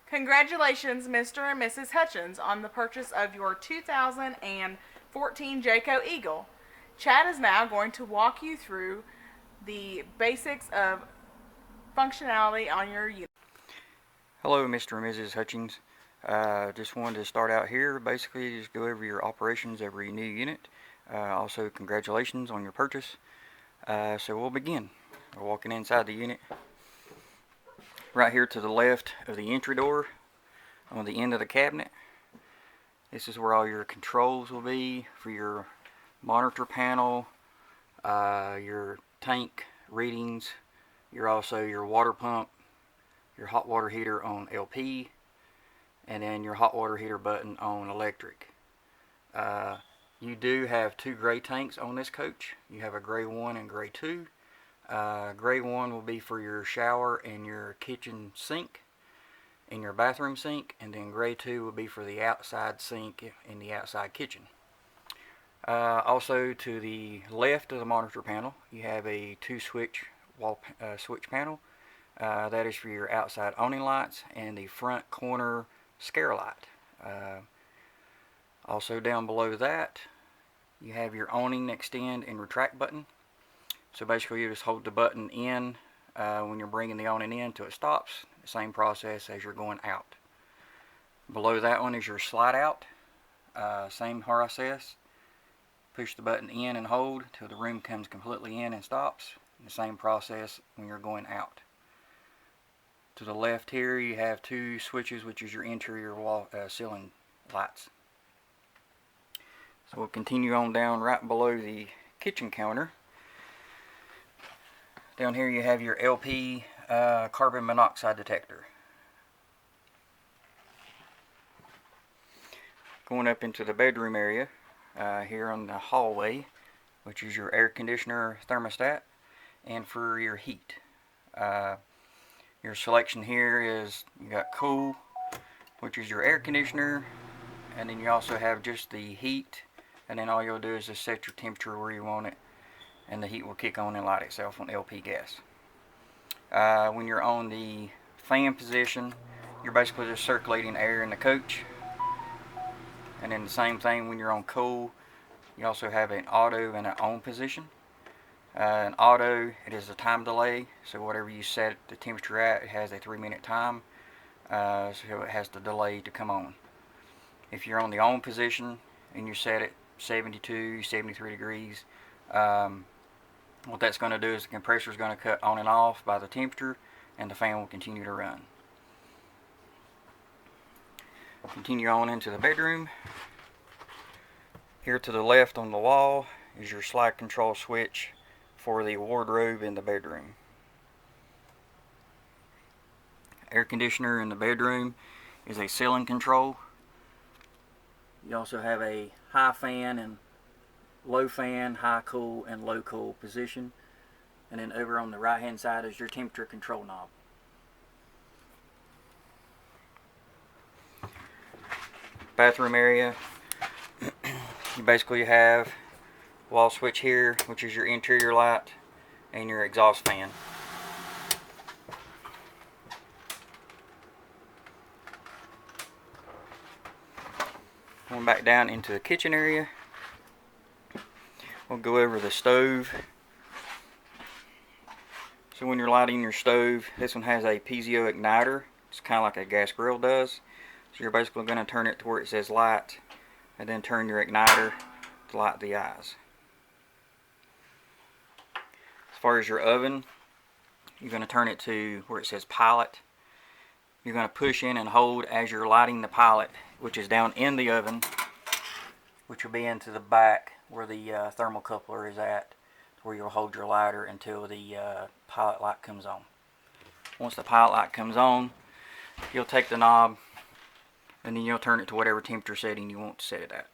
Congratulations, Mr. and Mrs. Hutchins, on the purchase of your 2014 Jayco Eagle. Chad is now going to walk you through the basics of functionality on your unit. Hello, Mr. and Mrs. Hutchins. Just wanted to start out here, basically just go over your operations of your new unit. Also, congratulations on your purchase. So we'll begin. We're walking inside the unit. Right here to the left of the entry door, on the end of the cabinet, this is where all your controls will be for your monitor panel, your tank readings, your water pump, your hot water heater on LP, and then your hot water heater button on electric. You do have two gray tanks on this coach. You have a gray 1 and gray 2. Gray 1 will be for your shower and your kitchen sink and your bathroom sink, and then gray 2 will be for the outside sink in the outside kitchen. Also to the left of the monitor panel, you have a 2-switch switch panel. That is for your outside awning lights and the front corner scare light. Also down below that, you have your awning extend and retract button. So basically you just hold the button in when you're bringing the awning in until it stops. The same process as you're going out. Below that one is your slide out. Same process. Push the button in and hold till the room comes completely in and stops. The same process when you're going out. To the left here you have 2 switches, which is your interior wall ceiling lights. So we'll continue on down right below the kitchen counter. Down here you have your LP carbon monoxide detector. Going up into the bedroom area, here on the hallway, which is your air conditioner thermostat, and for your heat. Your selection here is, you got cool, which is your air conditioner, and then you also have just the heat, and then all you'll do is just set your temperature where you want it, and the heat will kick on and light itself on LP gas. When you're on the fan position, you're basically just circulating air in the coach. And then the same thing when you're on cool, you also have an auto and an on position. An auto, it is a time delay, so whatever you set the temperature at, it has a 3-minute time, so it has the delay to come on. If you're on the on position and you set it 72, 73 degrees, what that's going to do is the compressor is going to cut on and off by the temperature, and the fan will continue to run. Continue on into the bedroom. Here to the left on the wall is your slide control switch for the wardrobe in the bedroom. Air conditioner in the bedroom is a ceiling control. You also have a high fan and low fan, high cool, and low cool position. And then over on the right hand side is your temperature control knob. Bathroom area, you basically have wall switch here, which is your interior light, and your exhaust fan. Going back down into the kitchen area, we'll go over the stove. So when you're lighting your stove, this one has a piezo igniter. It's kind of like a gas grill does. So you're basically going to turn it to where it says light, and then turn your igniter to light the eyes. As far as your oven, you're going to turn it to where it says pilot. You're going to push in and hold as you're lighting the pilot, which is down in the oven, which will be into the back where the thermocoupler is at, where you'll hold your lighter until the pilot light comes on. Once the pilot light comes on, you'll take the knob and then you'll turn it to whatever temperature setting you want to set it at.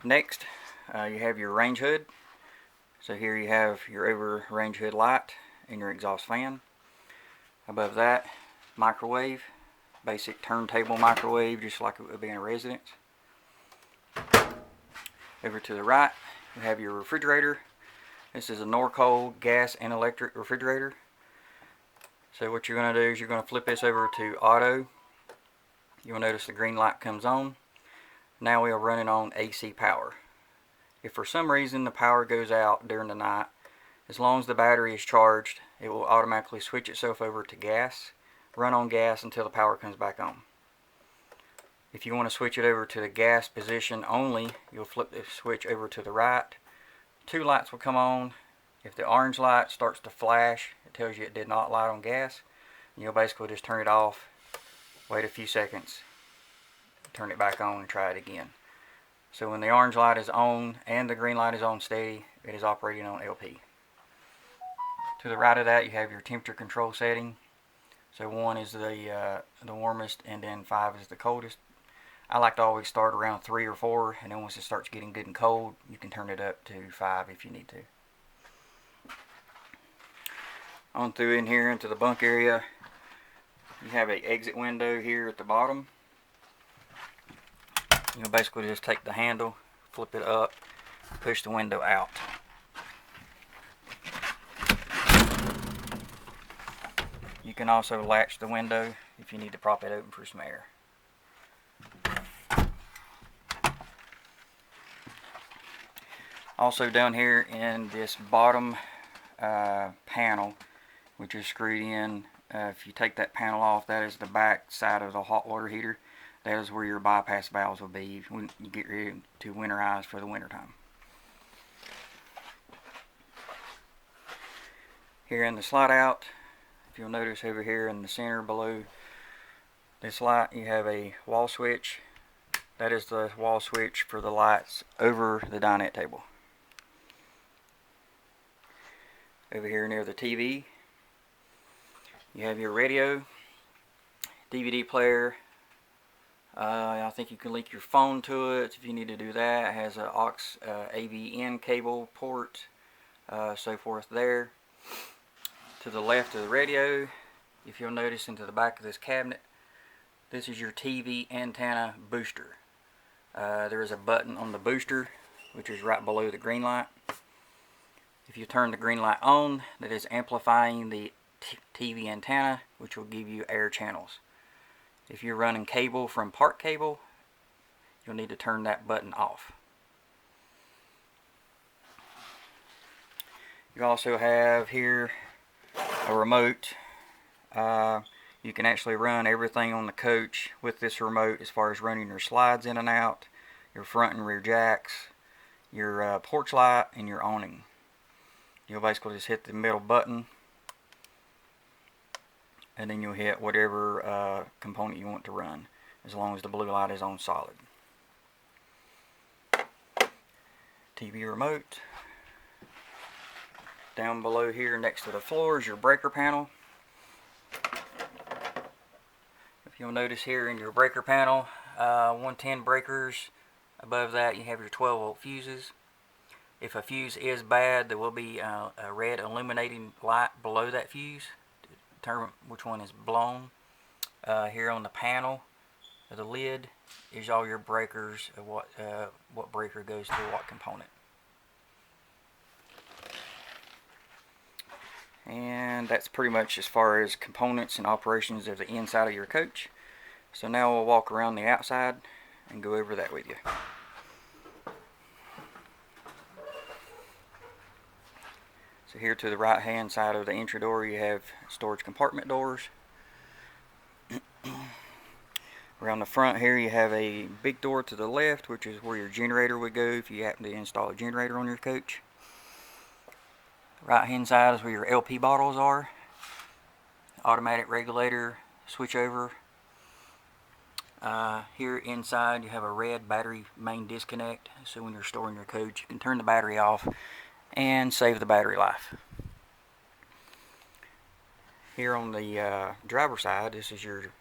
Next, you have your range hood. So here you have your over range hood light and your exhaust fan. Above that, microwave, basic turntable microwave, just like it would be in a residence. Over to the right, you have your refrigerator. This is a Norcold gas and electric refrigerator. So what you're going to do is you're going to flip this over to auto. You'll notice the green light comes on. Now we are running on AC power. If for some reason the power goes out during the night, as long as the battery is charged, it will automatically switch itself over to gas, run on gas until the power comes back on. If you want to switch it over to the gas position only, you'll flip the switch over to the right. Two lights will come on. If the orange light starts to flash, it tells you it did not light on gas. You'll basically just turn it off, wait a few seconds, turn it back on and try it again. So when the orange light is on and the green light is on steady, it is operating on LP. To the right of that you have your temperature control setting. So 1 is the warmest, and then 5 is the coldest. I like to always start around 3 or 4, and then once it starts getting good and cold, you can turn it up to 5 if you need to. On through in here into the bunk area, you have an exit window here at the bottom. You'll basically just take the handle, flip it up, push the window out. You can also latch the window if you need to prop it open for some air. Also down here in this bottom panel, which is screwed in, if you take that panel off, that is the back side of the hot water heater. That is where your bypass valves will be when you get ready to winterize for the wintertime. Here in the slide out, if you'll notice over here in the center below this light, you have a wall switch. That is the wall switch for the lights over the dinette table. Over here near the TV, you have your radio, DVD player. I think you can link your phone to it if you need to do that. It has an aux AV-in cable port, so forth there. To the left of the radio, if you'll notice into the back of this cabinet, this is your TV antenna booster. There is a button on the booster, which is right below the green light. If you turn the green light on, that is amplifying the TV antenna, which will give you air channels. If you're running cable from part cable, you'll need to turn that button off. You also have here a remote. You can actually run everything on the coach with this remote, as far as running your slides in and out, your front and rear jacks, your porch light, and your awning. You'll basically just hit the middle button, and then you'll hit whatever component you want to run, as long as the blue light is on solid. TV remote. Down below here next to the floor is your breaker panel. If you'll notice here in your breaker panel, 110 breakers. Above that you have your 12-volt fuses. If a fuse is bad, there will be a red illuminating light below that fuse to determine which one is blown. Here on the panel of the lid is all your breakers of what breaker goes to what component. And that's pretty much as far as components and operations of the inside of your coach. So now we'll walk around the outside and go over that with you. So here to the right hand side of the entry door you have storage compartment doors. Around the front here you have a big door to the left, which is where your generator would go if you happen to install a generator on your coach. Right hand side is where your LP bottles are. Automatic regulator switch over. Here inside you have a red battery main disconnect, so when you're storing your coach you can turn the battery off and save the battery life. Here on the driver's side, this is your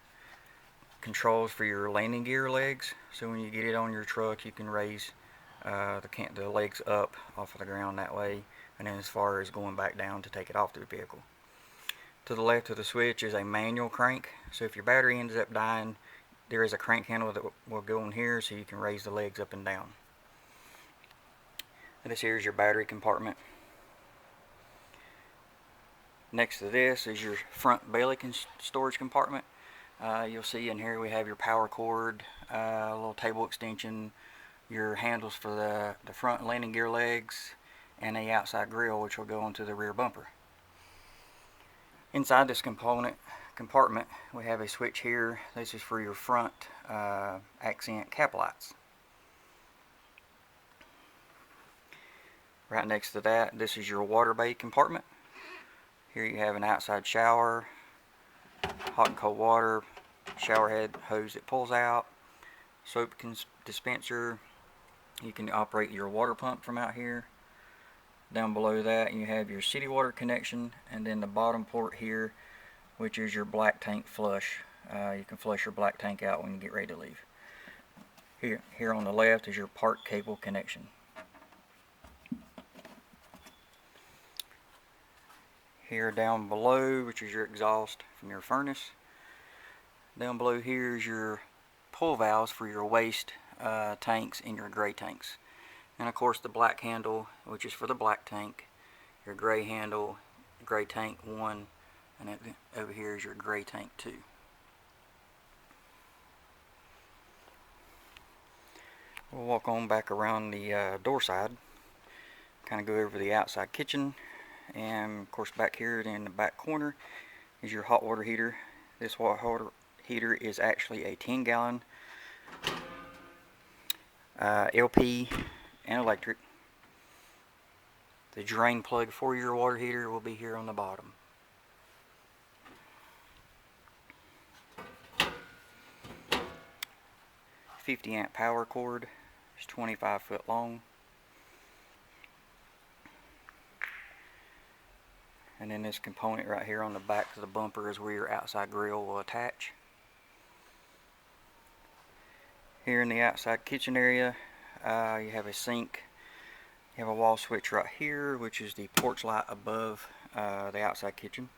controls for your landing gear legs. So when you get it on your truck, you can raise the legs up off of the ground that way, and then as far as going back down to take it off the vehicle. To the left of the switch is a manual crank. So if your battery ends up dying, there is a crank handle that will go in here, so you can raise the legs up and down. And this here is your battery compartment. Next to this is your front belly storage compartment. You'll see in here we have your power cord, a little table extension, your handles for the front landing gear legs, and a outside grill which will go onto the rear bumper. Inside this compartment we have a switch here. This is for your front accent cap lights. Right next to that, this is your water bay compartment. Here you have an outside shower, hot and cold water, shower head hose that pulls out, soap dispenser. You can operate your water pump from out here. Down below that you have your city water connection, and then the bottom port here, which is your black tank flush. You can flush your black tank out when you get ready to leave. Here on the left is your park cable connection. Here down below, which is your exhaust from your furnace. Down below here is your pull valves for your waste tanks and your gray tanks. And of course the black handle, which is for the black tank, your gray handle, gray tank 1, and over here is your gray tank 2. We'll walk on back around the door side, kind of go over the outside kitchen, and of course back here in the back corner is your hot water heater. This hot water heater is actually a 10-gallon LP and electric. The drain plug for your water heater will be here on the bottom. .50-amp power cord. It's 25 foot long. And then this component right here on the back of the bumper is where your outside grill will attach. Here in the outside kitchen area, you have a sink. You have a wall switch right here, which is the porch light above the outside kitchen.